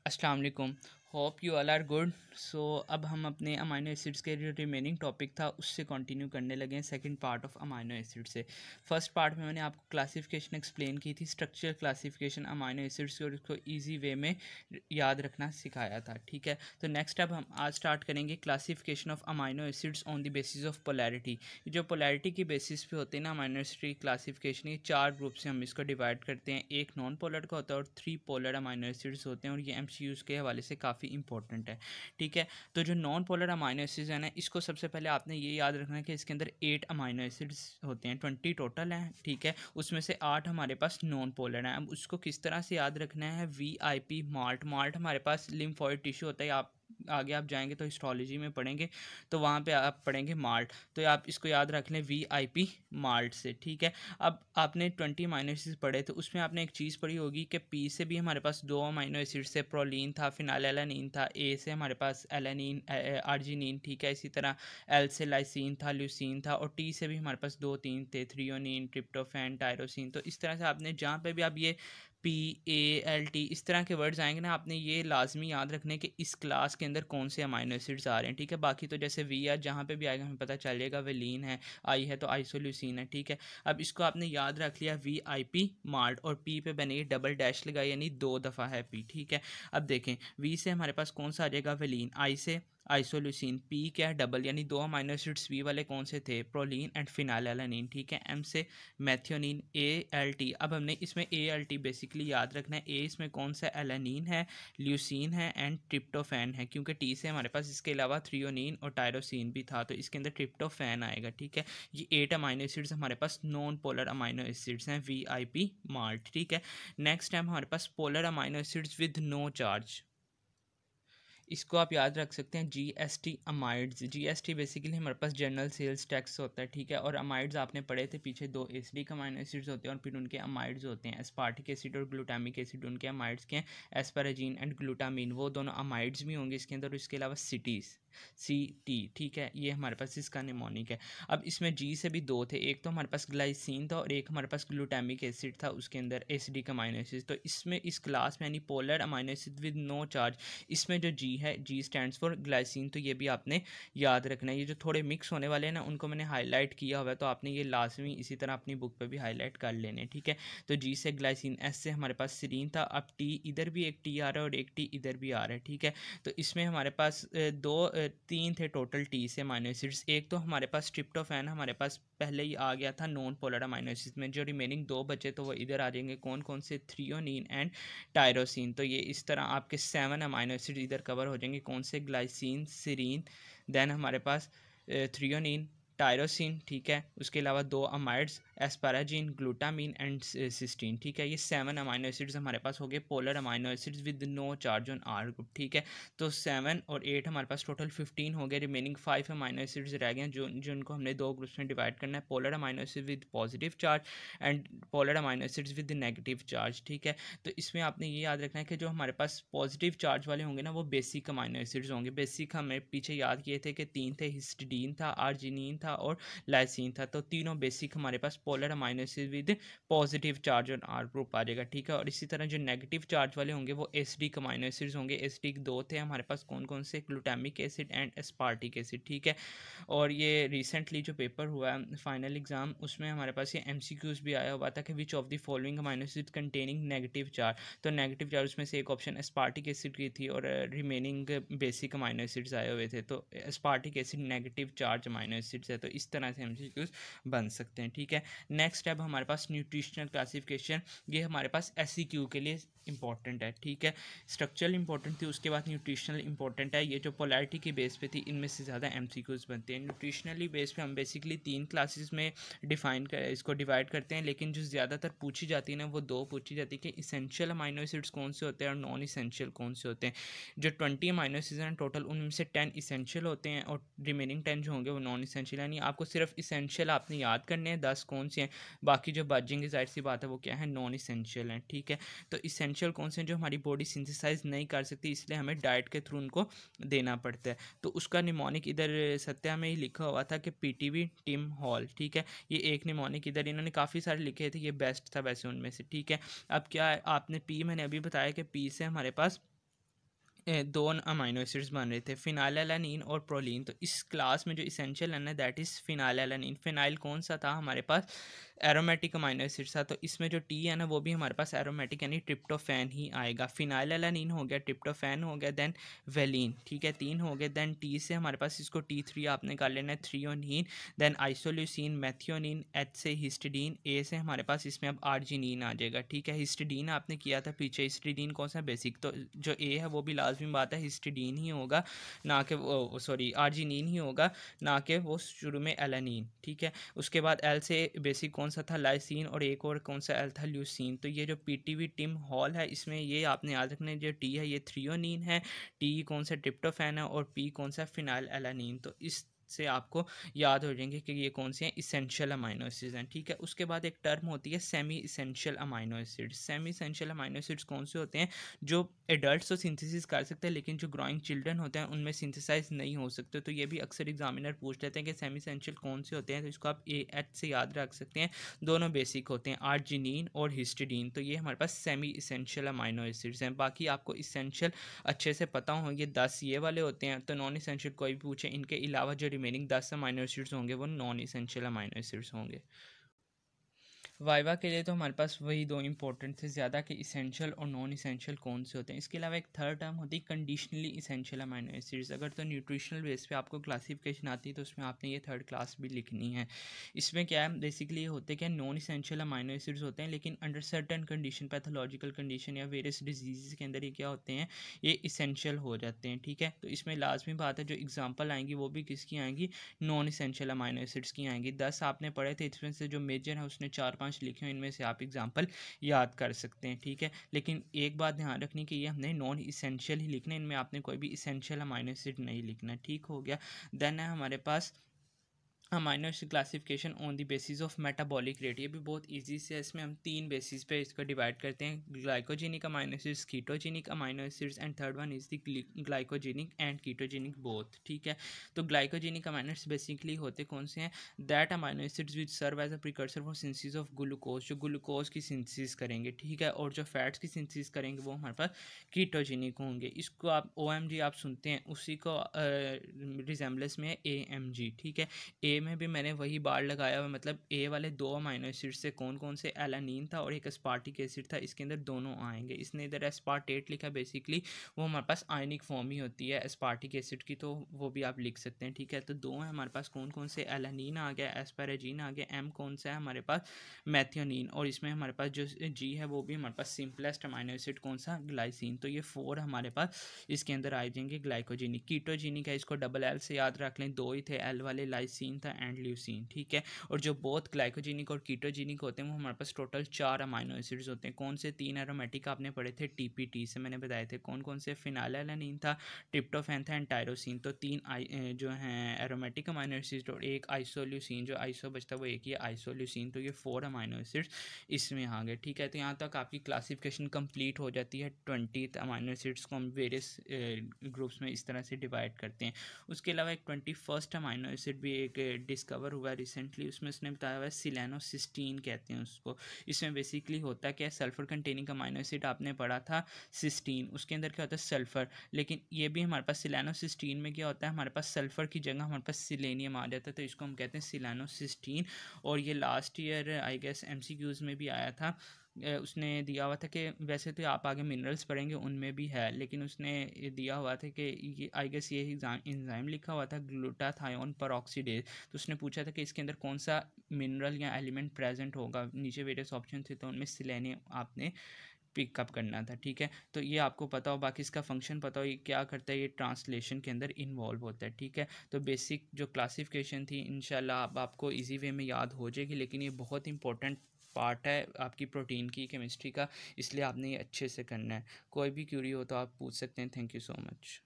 अस्सलाम वालेकुम। Hope you all are good. So अब हम अपने अमाइनो एसिड्स के जो रिमेनिंग टॉपिक था उससे कंटिन्यू करने लगे हैं, second part of amino acid से। फर्स्ट पार्ट में मैंने आपको क्लासिफिकेशन एक्सप्लेन की थी, स्ट्रक्चर क्लासिफिकेशन अमाइनो एसिड्स की, और उसको इजी वे में याद रखना सिखाया था। ठीक है, तो नेक्स्ट अब हम आज स्टार्ट करेंगे classification of amino acids on the basis of polarity. जो पोलैरिटी की बेसिस पे होते हैं ना अमाइनो एसिड की क्लासिफिकेशन, ये चार ग्रुप से हम इसको डिवाइड करते हैं। एक नॉन पोलर का होता है और 3 पोलर अमाइनो एसिड्स होते हैं, और ये एमसीक्यूज के हवाले से काफ़ी इंपॉर्टेंट है। ठीक है, तो जो नॉन पोलर अमाइनो एसिड्स है ना, इसको सबसे पहले आपने ये याद रखना है कि इसके अंदर 8 अमाइनो एसिड्स होते हैं, 20 टोटल हैं। ठीक है, उसमें से 8 हमारे पास नॉन पोलर हैं। अब उसको किस तरह से याद रखना है, VIP माल्ट। माल्ट हमारे पास लिम्फोइड टिश्यू होता है, आप आगे आप जाएंगे तो हिस्टोलॉजी में पढ़ेंगे, तो वहाँ पे आप पढ़ेंगे माल्ट, तो आप इसको याद रख लें VIP माल्ट से। ठीक है, अब आपने 20 अमाइनो एसिड्स पढ़े, तो उसमें आपने एक चीज़ पढ़ी होगी कि पी से भी हमारे पास 2 अमाइनो एसिड्स से प्रोलीन था, फिनाइलएलानिन था, ए से हमारे पास एलानिन आर्जिनिन। ठीक है, इसी तरह एल से लाइसिन था, ल्यूसिन था, और टी से भी हमारे पास 2-3 थे, थ्रियोनिन, ट्रिप्टोफैन, टायरोसिन। तो इस तरह से आपने जहाँ पे भी आप ये PALT इस तरह के वर्ड्स आएंगे ना, आपने ये लाजमी याद रखने कि इस क्लास के अंदर कौन से अमाइनो एसिड्स आ रहे हैं। ठीक है, बाकी तो जैसे वी आर जहाँ पे भी आएगा हमें पता चलेगा, वेलिन है, आई है तो आइसोल्यूसिन है। ठीक है, अब इसको आपने याद रख लिया VIP माल्ट, और पी पे मैंने ये डबल डैश लगाई, यानी 2 दफ़ा है पी। ठीक है, अब देखें वी से हमारे पास कौन सा आ जाएगा, वेलिन, आई से आइसोल्यूसिन, पी क्या है, डबल, यानी 2 अमाइनो एसिड्स वी वाले कौन से थे, प्रोलीन एंड फिनाइलएलानिन। ठीक है, एम से मेथियोनिन, ALT। अब हमने इसमें ALT बेसिकली याद रखना है, ए इसमें कौन सा एलानिन है, ल्यूसिन है एंड ट्रिप्टोफैन है, क्योंकि टी से हमारे पास इसके अलावा थ्रियोनिन और टायरोसिन भी था, तो इसके अंदर ट्रिप्टोफैन आएगा। ठीक है, ये 8 अमाइनो एसिड्स हमारे पास नॉन पोलर अमाइनो एसिड्स हैं, VIP माल्ट। ठीक है, नेक्स्ट टाइम हमारे पास polar amino acids with no charge, इसको आप याद रख सकते हैं GST अमाइड्स। GST बेसिकली हमारे पास जनरल सेल्स टैक्स होता है। ठीक है, और अमाइड्स आपने पढ़े थे पीछे, 2 एसिडिक अमाइनो एसिड्स होते हैं और फिर उनके अमाइड्स होते हैं, एस्पार्टिक एसिड और ग्लूटामिक एसिड। उनके अमाइड्स के हैं एस्पाराजीन एंड ग्लूटामिन, वो दोनों अमाइड्स भी होंगे इसके अंदर, और इसके अलावा सिटीज़ CT। ठीक है, ये हमारे पास इसका निमोनिक है। अब इसमें G से भी 2 थे, एक तो हमारे पास ग्लाइसिन था और एक हमारे पास ग्लूटामिक एसिड था उसके अंदर, एसिडिक अमाइनो एसिड। तो इसमें इस क्लास में यानी polar amino acid with no charge, इसमें जो G है, G स्टैंड्स फॉर ग्लाइसिन, तो ये भी आपने याद रखना है। ये जो थोड़े मिक्स होने वाले हैं ना, उनको मैंने हाईलाइट किया हुआ है, तो आपने ये लाजमी इसी तरह अपनी बुक पे भी हाईलाइट कर लेने। ठीक है, तो G से ग्लाइसिन, S से हमारे पास सीरीन था, अब T इधर भी एक T आ रहा है और एक T इधर भी आ रहा है। ठीक है, तो इसमें हमारे पास 3 थे टोटल T से अमाइनो एसिड्स। एक तो हमारे पास ट्रिप्टोफैन हमारे पास पहले ही आ गया था नॉन पोलर अमाइनो एसिड्स में, जो रिमेनिंग 2 बचे तो वो इधर आ जाएंगे, कौन कौन से, थ्रियोनिन एंड टायरोसिन। तो ये इस तरह आपके 7 अमाइनो एसिड इधर कवर हो जाएंगे, कौन से, ग्लाइसिन, सीरीन, देन हमारे पास थ्रियोनिन, टायरोसिन। ठीक है, उसके अलावा 2 अमाइड्स, एस्पाराजीन, ग्लूटामिन एंड सिस्टीन। ठीक है, ये 7 अमाइनो एसिड्स हमारे पास हो गए polar amino acids with no charge on R group. ठीक है, तो 7 और 8 हमारे पास टोटल 15 हो गए, रिमेनिंग 5 अमाइनो एसिड्स रह गए जो जिनको हमने 2 ग्रुप्स में डिवाइड करना है, polar amino acid with positive charge and polar amino acids with negative charge. ठीक है, तो इसमें आपने ये याद रखना है कि जो हमारे पास पॉजिटिव चार्ज वाले होंगे ना, वो बेसिक अमाइनो एसिड्स होंगे। बेसिक हमें पीछे याद किए थे कि 3 थे, हिस्टिडीन था, आर्जिनिन था और लाइसिन था, तो तीनों बेसिक हमारे पास polar amino acid with positive charge on R group आ जाएगा। ठीक है, और इसी तरह जो नेगेटिव चार्ज वाले होंगे वो एसिडिक अमाइनो एसिड्स होंगे। एसिडिक 2 थे हमारे पास, कौन कौन से, glutamic acid and aspartic acid. ठीक है, और ये रिसेंटली जो पेपर हुआ है फाइनल एग्जाम, उसमें हमारे पास ये MCQs भी आया हुआ था कि which of the following amino acid containing negative charge. तो नेगेटिव चार्ज में से एक ऑप्शन एस्पार्टिक एसिड की थी और रिमेनिंग बेसिक अमाइनो एसिड्स आए हुए थे, तो aspartic acid negative charge amino acids है, तो इस तरह से MCQs बन सकते हैं। ठीक है, नेक्स्ट स्टेप हमारे पास न्यूट्रिशनल क्लासिफिकेशन, ये हमारे पास SEQ के लिए इंपॉर्टेंट है। ठीक है, स्ट्रक्चरल इंपॉर्टेंट थी, उसके बाद न्यूट्रिशनल इंपॉर्टेंट है। ये जो पोलैरिटी की बेस पे थी, इनमें से ज़्यादा MCQs बनते हैं। न्यूट्रिशनली बेस पे हम बेसिकली 3 क्लासेस में इसको डिवाइड करते हैं, लेकिन जो ज़्यादातर पूछी जाती है ना, वो 2 पूछी जाती है कि इसेंशियल अमाइनो एसिड्स कौन से होते हैं और नॉन इसेंशियल कौन से होते हैं। जो 20 अमाइनो एसिड्स हैं टोटल, उनमें से 10 इसेंशियल होते हैं और रिमेनिंग 10 जो होंगे वो नॉन इसेंशियल, यानी आपको सिर्फ इसेंशियल आपने याद करने हैं 10 कौन से हैं, बाकी जो बचेंगे जाहिर सी बात है वो क्या है, नॉन इसेंशियल हैं। ठीक है, तो इसेंशियल कौन से हैं, जो हमारी बॉडी सिंथेसाइज नहीं कर सकती, इसलिए हमें डाइट के थ्रू उनको देना पड़ता है। तो उसका निमोनिक इधर सत्या में ही लिखा हुआ था कि PTV टिम हॉल। ठीक है, ये एक निमोनिक इधर इन्होंने काफ़ी सारे लिखे थे, ये बेस्ट था वैसे उनमें से। ठीक है, अब क्या है, आपने पी मैंने अभी बताया कि पी से हमारे पास दो अमाइनो एसिड्स बन रहे थे, फिनाइलएलानिन और प्रोलीन। तो इस क्लास में जो इसेंशियल है ना दैट इज़ फिनाइलएलानिन। फिनाइल कौन सा था हमारे पास, एरोमेटिक अमाइनो एसिड था। तो इसमें जो टी है ना वो भी हमारे पास एरोमेटिक यानी ट्रिप्टोफैन ही आएगा। फिनाइलएलानिन हो गया, ट्रिप्टोफैन हो गया, देन वेलिन, ठीक है, 3 हो गए। देन टी से हमारे पास इसको T3 आपने कर लेना है, threonine, then isoleucine, methionine, H से हिस्टिडीन, ए से हमारे पास इसमें अब आर्जिनिन आ जाएगा, ठीक है। हिस्टिडीन आपने किया था पीछे, हिस्टिडीन कौन सा, बेसिक। तो जो ए है वो भी लाजमी बात है हिस्टिडीन ही होगा, ना कि वो सॉरी आर्जिनिन ही होगा, ना कि वो शुरू में एलानिन, ठीक है। उसके बाद एल से बेसिक कौन सा था, लाइसिन, और एक और कौन सा एल था, ल्यूसिन। तो ये जो पीटीवी टिम हॉल है इसमें ये आपने याद रखना है, जो टी है ये थ्रियोनिन है, टी कौन सा ट्रिप्टोफैन है, और पी कौन सा फिनाइल एलानिन। तो इस से आपको याद हो जाएंगे कि ये कौन से हैं, इसेंशियल अमाइनो एसिड्स हैं, ठीक है। उसके बाद एक टर्म होती है semi essential amino acids. Semi essential amino acids कौन से होते हैं, जो एडल्ट्स तो सिंथेसिस कर सकते हैं लेकिन जो ग्रोइंग चिल्ड्रन होते हैं उनमें सिंथेसाइज नहीं हो सकते। तो ये भी अक्सर एग्जामिनर पूछ लेते हैं कि सेमी इसेंशियल कौन से होते हैं, तो इसको आप एच से याद रख सकते हैं। दोनों बेसिक होते हैं, आर्जिनिन और हिस्टिडीन। तो ये हमारे पास सेमी इसेंशियल अमाइनो एसिड्स हैं। बाकी आपको इसेंशियल अच्छे से पता हो, ये 10 ये वाले होते हैं। तो नॉन इसेंशियल कोई भी पूछे, इनके अलावा जो रिमेनिंग 10 अमाइनो एसिड्स होंगे वो नॉन इसेंशियल अमाइनो एसिड्स होंगे। वाइवा के लिए तो हमारे पास वही दो इंपॉर्टेंट थे ज़्यादा कि इसेंशियल और नॉन इसेंशियल कौन से होते हैं। इसके अलावा एक थर्ड टर्म होती है कंडीशनली इसेंशियल अमाइनो एसिड्स। अगर तो न्यूट्रिशनल बेस पे आपको क्लासिफिकेशन आती है तो उसमें आपने ये थर्ड क्लास भी लिखनी है। इसमें क्या है, बेसिकली ये होते क्या, नॉन इसेंशियल अमाइनो एसिड्स होते हैं लेकिन under certain condition, pathological condition या वेरियस डिजीज़ के अंदर ये क्या होते हैं, ये इसेंशियल हो जाते हैं, ठीक है। तो इसमें लाजमी बात है जो एग्जाम्पल आएंगी वो भी किसकी आएंगी, नॉन इसेंशियल अमाइनो एसिड्स की आएंगी। 10 आपने पढ़े थे, इसमें से जो मेजर है उसने 4-5 लिखे हैं, इनमें से आप एग्जाम्पल याद कर सकते हैं, ठीक है। लेकिन एक बात ध्यान रखनी कि ये हमने नॉन इसेंशियल ही लिखना है, इनमें आपने कोई भी इसेंशियल अमाइनो एसिड नहीं लिखना, ठीक हो गया। देन है हमारे पास amino acid classification on the basis of metabolic rate. ये भी बहुत इजी से है, इसमें हम 3 बेसिस पे इसको डिवाइड करते हैं, glycogenic amino acids, ketogenic amino acids, and third one is the glycogenic and ketogenic both, ठीक है। तो ग्लाइकोजेनिक अमाइनो एसिड्स बेसिकली होते कौन से हैं, that amino acids which serve as a precursor for synthesis of glucose, जो ग्लूकोज की synthesis करेंगे, ठीक है। और जो फैट्स की सिंथेसिस करेंगे वो हमारे पास कीटोजेनिक होंगे। इसको आप OMG आप सुनते हैं, उसी को रिजेम्बलेंस में AMG, ठीक है। ए में भी मैंने वही बार लगाया हुआ, मतलब ए वाले 2 अमाइनो एसिड से कौन कौन से, एलानिन था और एक एस्पार्टिक एसिड था, इसके अंदर दोनों आएंगे। इसने इधर एस्पार्टेट लिखा, बेसिकली वो हमारे पास आयनिक फॉर्म ही होती है एस्पार्टिक एसिड की, तो वो भी आप लिख सकते हैं, ठीक है। तो 2 है हमारे पास कौन कौन से, एलानिन आ गया, एस्पेराजीन आ गया, एम कौन सा है हमारे पास, मैथियोनिन, और इसमें हमारे पास जो जी है वो भी हमारे पास सिंपलेस्ट अमाइनो एसिड कौन सा, ग्लाइसिन। तो ये 4 हमारे पास इसके अंदर आ जाएंगे ग्लाइकोजेनिक। कीटोजेनिक है, इसको डबल एल से याद रख लें, 2 ही थे एल वाले, लाइसिन था एंड ल्यूसिन, ठीक है। और जो बोथ ग्लाइकोजेनिक और कीटोजेनिक होते हैं वो हमारे पास टोटल 4 अमाइनो एसिड्स होते हैं। कौन से, 3 एरोमेटिक आपने पढ़े थे TPT से, मैंने बताए थे कौन कौन से, फिनाइलएलानिन था, ट्रिप्टोफैन था एंड टायरोसिन। तो 3 जो हैं एरोमेटिक अमाइनो एसिड्स और एक आइसोल्यूसिन, जो आइसो बचता है वो एक ही आइसोल्यूसिन। तो ये 4 अमाइनो एसिड्स इसमें आ गए, ठीक है। तो यहाँ तक आपकी क्लासिफिकेशन कंप्लीट हो जाती है। 20 अमाइनो एसिड्स को हम वेरियस ग्रुप्स में इस तरह से डिवाइड करते हैं। उसके अलावा एक 21st अमाइनो एसिड भी एक डिस्कवर हुआ है रिसेंटली, उसमें उसने बताया हुआ है सिलेनोसिस्टीन कहते हैं उसको। इसमें बेसिकली होता क्या है, सल्फर कंटेनिंग अमाइनो एसिड आपने पढ़ा था सिस्टीन, उसके अंदर क्या होता है, सल्फर। लेकिन ये भी हमारे पास सिलेनोसिस्टीन में क्या होता है, हमारे पास सल्फर की जगह हमारे पास सिलेनियम आ जाता है, तो इसको हम कहते हैं सिलेनोसिस्टीन। और ये last year I guess MCQs में भी आया था। उसने दिया हुआ था कि वैसे तो आप आगे मिनरल्स पढ़ेंगे उनमें भी है, लेकिन उसने दिया हुआ था कि ये आई गेस ये एंजाइम लिखा हुआ था ग्लूटाथायोन परऑक्सीडेज। तो उसने पूछा था कि इसके अंदर कौन सा मिनरल या एलिमेंट प्रेजेंट होगा, नीचे वेरियस ऑप्शन थे तो उनमें सिलेनियम आपने पिकअप करना था, ठीक है। तो ये आपको पता हो, बाकी इसका फंक्शन पता हो, ये क्या करता है, ये ट्रांसलेशन के अंदर इन्वॉल्व होता है, ठीक है। तो बेसिक जो क्लासिफिकेशन थी इंशाल्लाह अब आपको इजी वे में याद हो जाएगी, लेकिन ये बहुत इंपॉर्टेंट पार्ट है आपकी प्रोटीन की केमिस्ट्री का, इसलिए आपने ये अच्छे से करना है। कोई भी क्यूरी हो तो आप पूछ सकते हैं। Thank you so much.